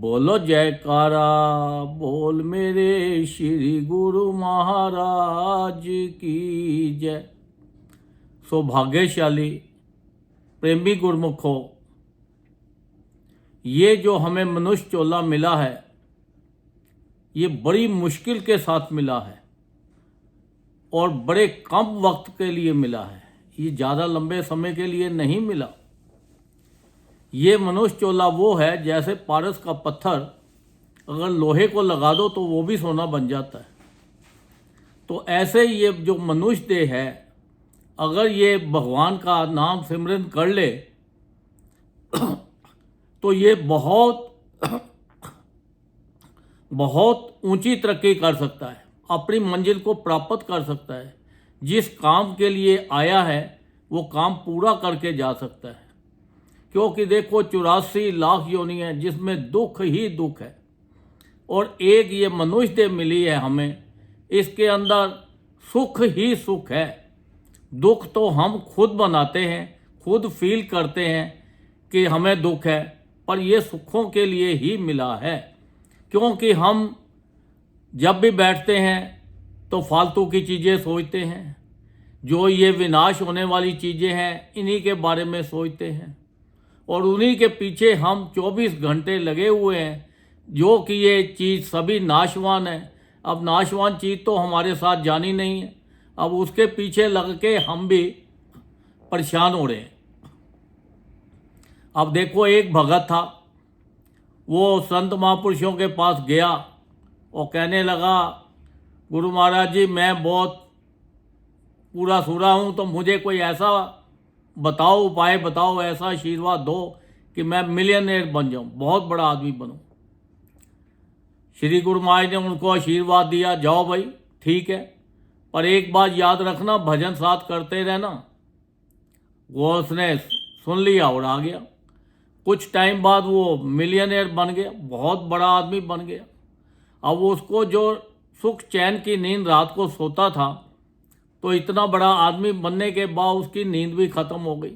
बोलो जयकारा बोल मेरे श्री गुरु महाराज की जय। सौभाग्यशाली प्रेमी गुरमुखो, ये जो हमें मनुष्य चोला मिला है ये बड़ी मुश्किल के साथ मिला है और बड़े कम वक्त के लिए मिला है। ये ज़्यादा लंबे समय के लिए नहीं मिला। ये मनुष्य चोला वो है जैसे पारस का पत्थर अगर लोहे को लगा दो तो वो भी सोना बन जाता है। तो ऐसे ये जो मनुष्य देह है, अगर ये भगवान का नाम सिमरन कर ले तो ये बहुत ऊंची तरक्की कर सकता है, अपनी मंजिल को प्राप्त कर सकता है। जिस काम के लिए आया है वो काम पूरा करके जा सकता है। क्योंकि देखो 84 लाख योनि है जिसमें दुख ही दुख है और एक ये मनुष्य देह मिली है हमें, इसके अंदर सुख ही सुख है। दुख तो हम खुद बनाते हैं, खुद फील करते हैं कि हमें दुख है, पर ये सुखों के लिए ही मिला है। क्योंकि हम जब भी बैठते हैं तो फालतू की चीज़ें सोचते हैं, जो ये विनाश होने वाली चीज़ें हैं इन्हीं के बारे में सोचते हैं और उन्हीं के पीछे हम 24 घंटे लगे हुए हैं, जो कि ये चीज़ सभी नाशवान है। अब नाशवान चीज़ तो हमारे साथ जानी नहीं है, अब उसके पीछे लग के हम भी परेशान हो रहे हैं। अब देखो एक भगत था, वो संत महापुरुषों के पास गया और कहने लगा, गुरु महाराज जी मैं बहुत पूरा सूरा हूँ, तो मुझे कोई ऐसा बताओ, उपाय बताओ, ऐसा आशीर्वाद दो कि मैं मिलियनेयर बन जाऊँ, बहुत बड़ा आदमी बनूँ। श्री गुरु महाराज ने उनको आशीर्वाद दिया, जाओ भाई ठीक है, पर एक बात याद रखना, भजन साथ करते रहना। वो उसने सुन लिया और आ गया। कुछ टाइम बाद वो मिलियनेयर बन गया, बहुत बड़ा आदमी बन गया। अब उसको जो सुख चैन की नींद रात को सोता था, तो इतना बड़ा आदमी बनने के बाद उसकी नींद भी ख़त्म हो गई।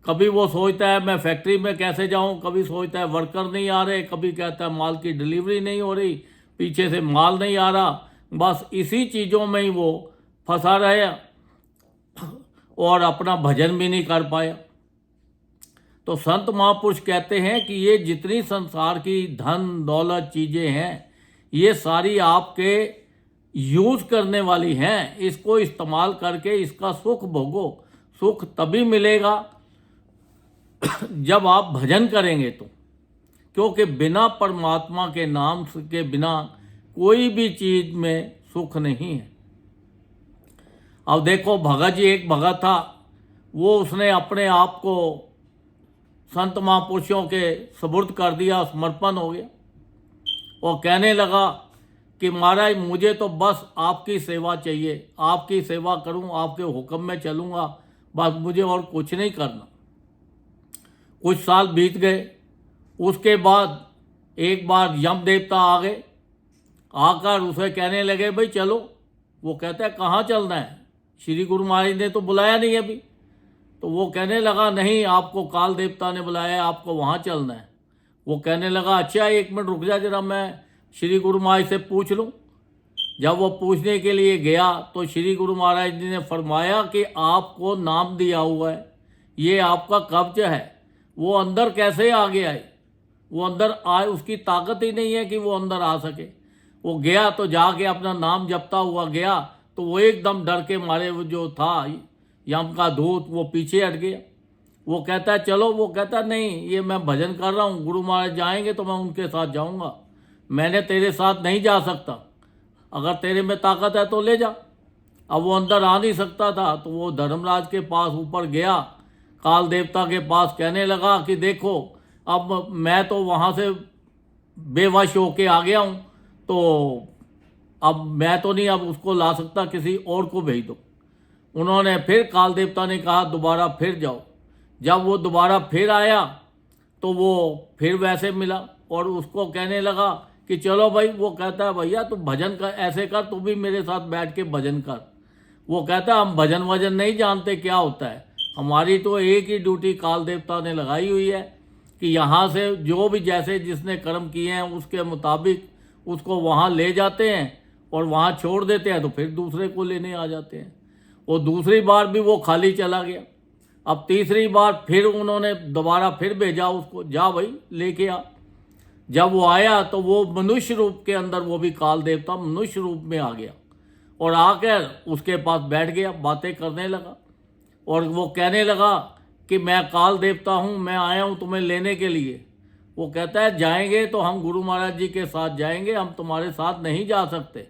कभी वो सोचता है मैं फैक्ट्री में कैसे जाऊं, कभी सोचता है वर्कर नहीं आ रहे, कभी कहता है माल की डिलीवरी नहीं हो रही, पीछे से माल नहीं आ रहा। बस इसी चीज़ों में ही वो फंसा रहा और अपना भजन भी नहीं कर पाया। तो संत महापुरुष कहते हैं कि ये जितनी संसार की धन दौलत चीज़ें हैं ये सारी आपके यूज करने वाली हैं। इसको इस्तेमाल करके इसका सुख भोगो। सुख तभी मिलेगा जब आप भजन करेंगे तो, क्योंकि बिना परमात्मा के नाम के बिना कोई भी चीज़ में सुख नहीं है। अब देखो भगत जी, एक भगत था, वो उसने अपने आप को संत महापुरुषों के सुपुर्द कर दिया, समर्पण हो गया और कहने लगा कि महाराज मुझे तो बस आपकी सेवा चाहिए, आपकी सेवा करूं, आपके हुक्म में चलूंगा, बस मुझे और कुछ नहीं करना। कुछ साल बीत गए, उसके बाद एक बार यम देवता आ गए, आकर उसे कहने लगे भाई चलो। वो कहता है कहाँ चलना है, श्री गुरु महाराज ने तो बुलाया नहीं अभी। तो वो कहने लगा नहीं, आपको काल देवता ने बुलाया, आपको वहाँ चलना है। वो कहने लगा अच्छा एक मिनट रुक जा जरा, मैं श्री गुरु महाराज से पूछ लूँ। जब वो पूछने के लिए गया तो श्री गुरु महाराज जी ने फरमाया कि आपको नाम दिया हुआ है, ये आपका कब्ज है। वो अंदर कैसे आ गया है? वो अंदर आए, उसकी ताकत ही नहीं है कि वो अंदर आ सके। वो गया तो जाके अपना नाम जपता हुआ गया, तो वो एकदम डर के मारे वो जो था यम का दूत वो पीछे हट गया। वो कहता है चलो, वो कहता नहीं ये मैं भजन कर रहा हूँ, गुरु महाराज जाएंगे तो मैं उनके साथ जाऊँगा, मैंने तेरे साथ नहीं जा सकता, अगर तेरे में ताकत है तो ले जा। अब वो अंदर आ नहीं सकता था, तो वो धर्मराज के पास ऊपर गया, काल देवता के पास, कहने लगा कि देखो अब मैं तो वहाँ से बेवश होके आ गया हूँ, तो अब मैं तो नहीं अब उसको ला सकता, किसी और को भेज दो। उन्होंने फिर काल देवता ने कहा दोबारा फिर जाओ। जब वो दोबारा फिर आया तो वो फिर वैसे मिला और उसको कहने लगा कि चलो भाई। वो कहता है भैया तू भजन कर, ऐसे कर, तू भी मेरे साथ बैठ के भजन कर। वो कहता है हम भजन वजन नहीं जानते क्या होता है, हमारी तो एक ही ड्यूटी काल देवता ने लगाई हुई है कि यहाँ से जो भी जैसे जिसने कर्म किए हैं उसके मुताबिक उसको वहाँ ले जाते हैं और वहाँ छोड़ देते हैं, तो फिर दूसरे को लेने आ जाते हैं। और दूसरी बार भी वो खाली चला गया। अब तीसरी बार फिर उन्होंने दोबारा फिर भेजा उसको, जा भाई लेके आ। जब वो आया तो वो मनुष्य रूप के अंदर, वो भी काल देवता मनुष्य रूप में आ गया और आकर उसके पास बैठ गया, बातें करने लगा और वो कहने लगा कि मैं काल देवता हूँ, मैं आया हूँ तुम्हें लेने के लिए। वो कहता है जाएंगे तो हम गुरु महाराज जी के साथ जाएंगे, हम तुम्हारे साथ नहीं जा सकते।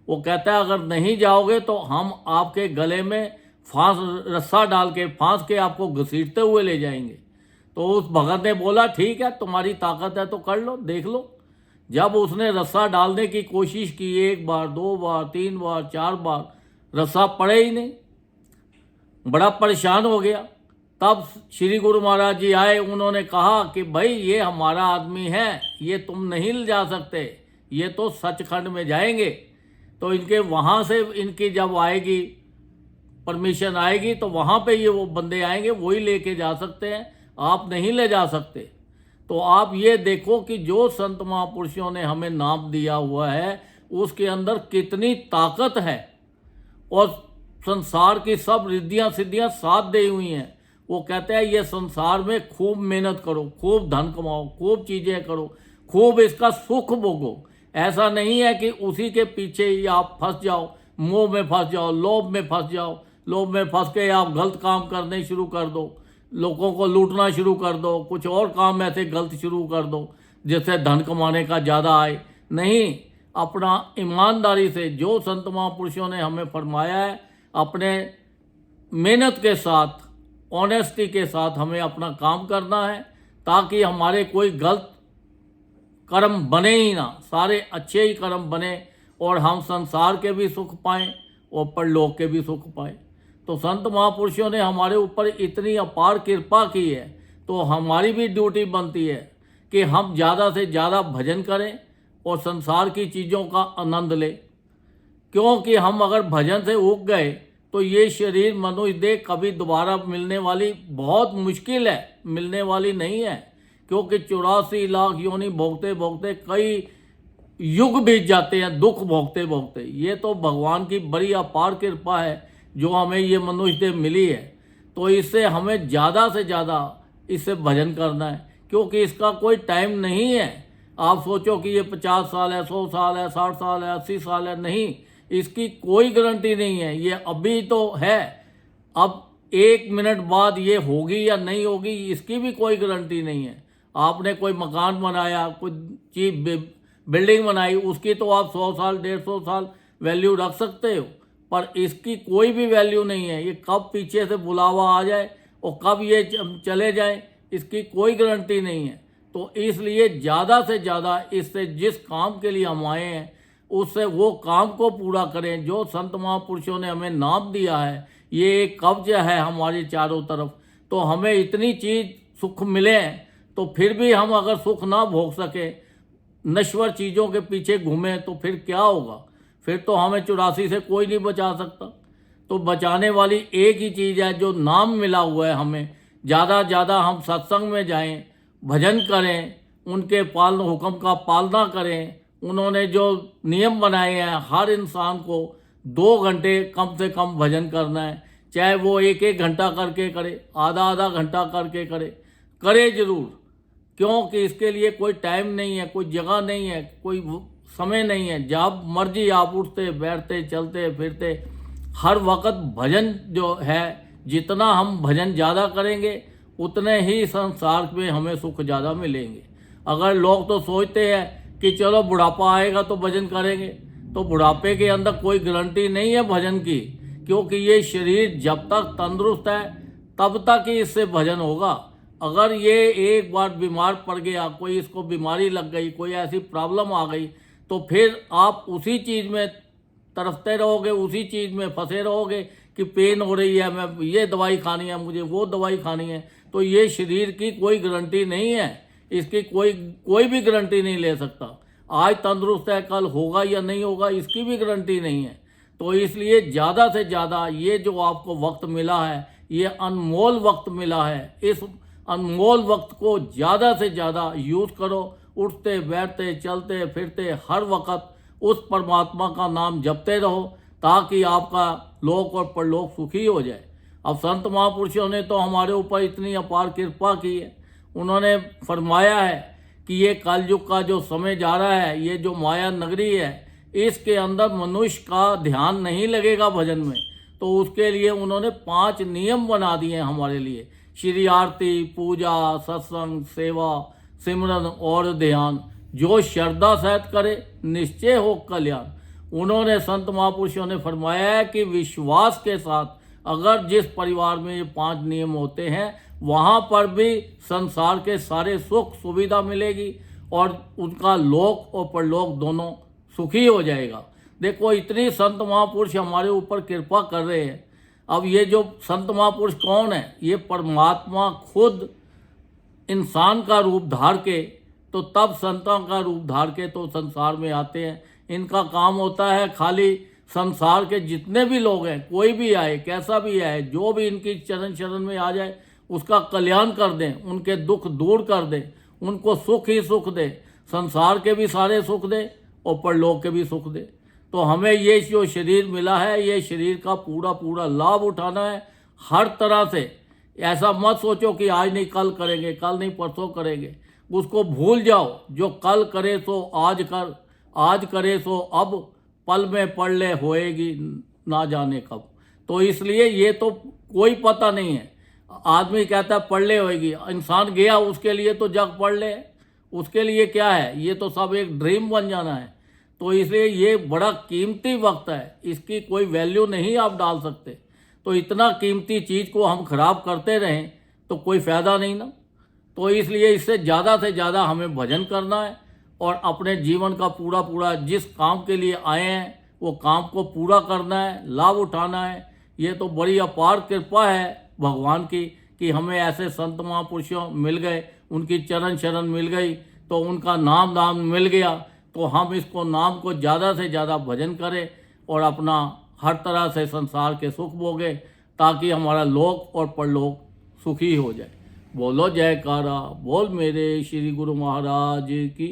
वो कहता है अगर नहीं जाओगे तो हम आपके गले में रस्सा डाल के फांस के आपको घसीटते हुए ले जाएंगे। तो उस भगत ने बोला ठीक है, तुम्हारी ताकत है तो कर लो, देख लो। जब उसने रस्सा डालने की कोशिश की, 1 बार 2 बार 3 बार 4 बार, रस्सा पड़े ही नहीं, बड़ा परेशान हो गया। तब श्री गुरु महाराज जी आए, उन्होंने कहा कि भाई ये हमारा आदमी है, ये तुम नहीं ले जा सकते, ये तो सचखंड में जाएंगे। तो इनके वहाँ से इनकी जब आएगी परमिशन आएगी तो वहाँ पे ये वो बंदे आएंगे, वही लेके जा सकते हैं, आप नहीं ले जा सकते। तो आप ये देखो कि जो संत महापुरुषों ने हमें नाम दिया हुआ है उसके अंदर कितनी ताकत है और संसार की सब रिद्धियाँ सिद्धियाँ साथ दी हुई हैं। वो कहते हैं ये संसार में खूब मेहनत करो, खूब धन कमाओ, खूब चीज़ें करो, खूब इसका सुख भोगो। ऐसा नहीं है कि उसी के पीछे ही आप फंस जाओ, मोह में फंस जाओ, लोभ में फंस जाओ, लोभ में फंस के आप गलत काम करने शुरू कर दो, लोगों को लूटना शुरू कर दो, कुछ और काम ऐसे गलत शुरू कर दो जिससे धन कमाने का ज़्यादा आए। नहीं, अपना ईमानदारी से जो संत महापुरुषों ने हमें फरमाया है, अपने मेहनत के साथ, ऑनेस्टी के साथ हमें अपना काम करना है ताकि हमारे कोई गलत कर्म बने ही ना, सारे अच्छे ही कर्म बने और हम संसार के भी सुख पाएं और परलोक के भी सुख पाएं। तो संत महापुरुषों ने हमारे ऊपर इतनी अपार कृपा की है, तो हमारी भी ड्यूटी बनती है कि हम ज़्यादा से ज़्यादा भजन करें और संसार की चीज़ों का आनंद लें। क्योंकि हम अगर भजन से उग गए तो ये शरीर मनुष्य देह कभी दोबारा मिलने वाली बहुत मुश्किल है, मिलने वाली नहीं है। क्योंकि 84 लाख योनि भोगते भोगते कई युग बीत जाते हैं, दुख भोगते भोगते। ये तो भगवान की बड़ी अपार कृपा है जो हमें ये मनुष्य देह मिली है। तो इससे हमें ज़्यादा से ज़्यादा इससे भजन करना है, क्योंकि इसका कोई टाइम नहीं है। आप सोचो कि ये 50 साल है, 100 साल है, 60 साल है, 80 साल है, नहीं, इसकी कोई गारंटी नहीं है। ये अभी तो है, अब 1 मिनट बाद ये होगी या नहीं होगी इसकी भी कोई गारंटी नहीं है। आपने कोई मकान बनाया, कोई चीज बिल्डिंग बनाई, उसकी तो आप 100 साल 150 साल वैल्यू रख सकते हो, पर इसकी कोई भी वैल्यू नहीं है। ये कब पीछे से बुलावा आ जाए और कब ये चले जाए इसकी कोई गारंटी नहीं है। तो इसलिए ज़्यादा से ज़्यादा इससे जिस काम के लिए हम आए हैं उससे वो काम को पूरा करें जो संत महापुरुषों ने हमें नाम दिया है। ये एक कब्ज है हमारी चारों तरफ, तो हमें इतनी चीज़ सुख मिले तो फिर भी हम अगर सुख ना भोग सके, नश्वर चीज़ों के पीछे घूमें, तो फिर क्या होगा? फिर तो हमें 84 से कोई नहीं बचा सकता। तो बचाने वाली एक ही चीज़ है जो नाम मिला हुआ है हमें। ज़्यादा ज़्यादा हम सत्संग में जाएं, भजन करें, उनके हुक्म का पालना करें। उन्होंने जो नियम बनाए हैं, हर इंसान को 2 घंटे कम से कम भजन करना है, चाहे वो 1-1 घंटा करके करे, आधा घंटा करके करे जरूर। क्योंकि इसके लिए कोई टाइम नहीं है, कोई जगह नहीं है, कोई समय नहीं है। जब मर्जी आप उठते बैठते चलते फिरते हर वक्त भजन जो है, जितना हम भजन ज़्यादा करेंगे उतने ही संसार में हमें सुख ज़्यादा मिलेंगे। अगर लोग तो सोचते हैं कि चलो बुढ़ापा आएगा तो भजन करेंगे, तो बुढ़ापे के अंदर कोई गारंटी नहीं है भजन की, क्योंकि ये शरीर जब तक तंदुरुस्त है तब तक ही इससे भजन होगा। अगर ये एक बार बीमार पड़ गया, कोई इसको बीमारी लग गई, कोई ऐसी प्रॉब्लम आ गई, तो फिर आप उसी चीज़ में तरफते रहोगे, उसी चीज़ में फंसे रहोगे कि पेन हो रही है, मैं ये दवाई खानी है, मुझे वो दवाई खानी है। तो ये शरीर की कोई गारंटी नहीं है, इसकी कोई भी गारंटी नहीं ले सकता। आज तंदुरुस्त है, कल होगा या नहीं होगा इसकी भी गारंटी नहीं है। तो इसलिए ज़्यादा से ज़्यादा ये जो आपको वक्त मिला है, ये अनमोल वक्त मिला है, इस अनमोल वक्त को ज़्यादा से ज़्यादा यूज़ करो। उठते बैठते चलते फिरते हर वक्त उस परमात्मा का नाम जपते रहो, ताकि आपका लोक और परलोक सुखी हो जाए। अब संत महापुरुषों ने तो हमारे ऊपर इतनी अपार कृपा की है। उन्होंने फरमाया है कि ये कलयुग का जो समय जा रहा है, ये जो माया नगरी है, इसके अंदर मनुष्य का ध्यान नहीं लगेगा भजन में। तो उसके लिए उन्होंने 5 नियम बना दिए हैं हमारे लिए। श्री आरती, पूजा, सत्संग, सेवा, सिमरन और ध्यान, जो श्रद्धा सहित करे निश्चय हो कल्याण। उन्होंने संत महापुरुषों ने फरमाया है कि विश्वास के साथ अगर जिस परिवार में ये 5 नियम होते हैं, वहाँ पर भी संसार के सारे सुख सुविधा मिलेगी और उनका लोक और परलोक दोनों सुखी हो जाएगा। देखो, इतनी संत महापुरुष हमारे ऊपर कृपा कर रहे हैं। अब ये जो संत महापुरुष कौन है? ये परमात्मा खुद इंसान का रूप धार के, तो तब संतों का रूप धार के तो संसार में आते हैं। इनका काम होता है खाली संसार के जितने भी लोग हैं, कोई भी आए, कैसा भी आए, जो भी इनकी चरण शरण में आ जाए, उसका कल्याण कर दें, उनके दुख दूर कर दें, उनको सुख ही सुख दे, संसार के भी सारे सुख दे और परलोक के भी सुख दे। तो हमें ये जो शरीर मिला है, ये शरीर का पूरा पूरा लाभ उठाना है हर तरह से। ऐसा मत सोचो कि आज नहीं कल करेंगे, कल नहीं परसों करेंगे, उसको भूल जाओ। जो कल करे सो आज कर, आज करे सो अब, पल में पढ़ ले होएगी ना जाने कब। तो इसलिए ये तो कोई पता नहीं है। आदमी कहता है पढ़ ले होएगी, इंसान गया उसके लिए तो जग पढ़ ले, उसके लिए क्या है, ये तो सब एक ड्रीम बन जाना है। तो इसलिए ये बड़ा कीमती वक्त है, इसकी कोई वैल्यू नहीं आप डाल सकते। तो इतना कीमती चीज़ को हम खराब करते रहें तो कोई फ़ायदा नहीं ना। तो इसलिए इससे ज़्यादा से ज़्यादा हमें भजन करना है और अपने जीवन का पूरा पूरा जिस काम के लिए आए हैं वो काम को पूरा करना है, लाभ उठाना है। ये तो बड़ी अपार कृपा है भगवान की कि हमें ऐसे संत महापुरुषों मिल गए, उनकी चरण शरण मिल गई, तो उनका नाम दाम मिल गया। तो हम इसको नाम को ज़्यादा से ज़्यादा भजन करें और अपना हर तरह से संसार के सुख भोगे, ताकि हमारा लोक और परलोक सुखी हो जाए। बोलो जयकारा, बोल मेरे श्री गुरु महाराज की।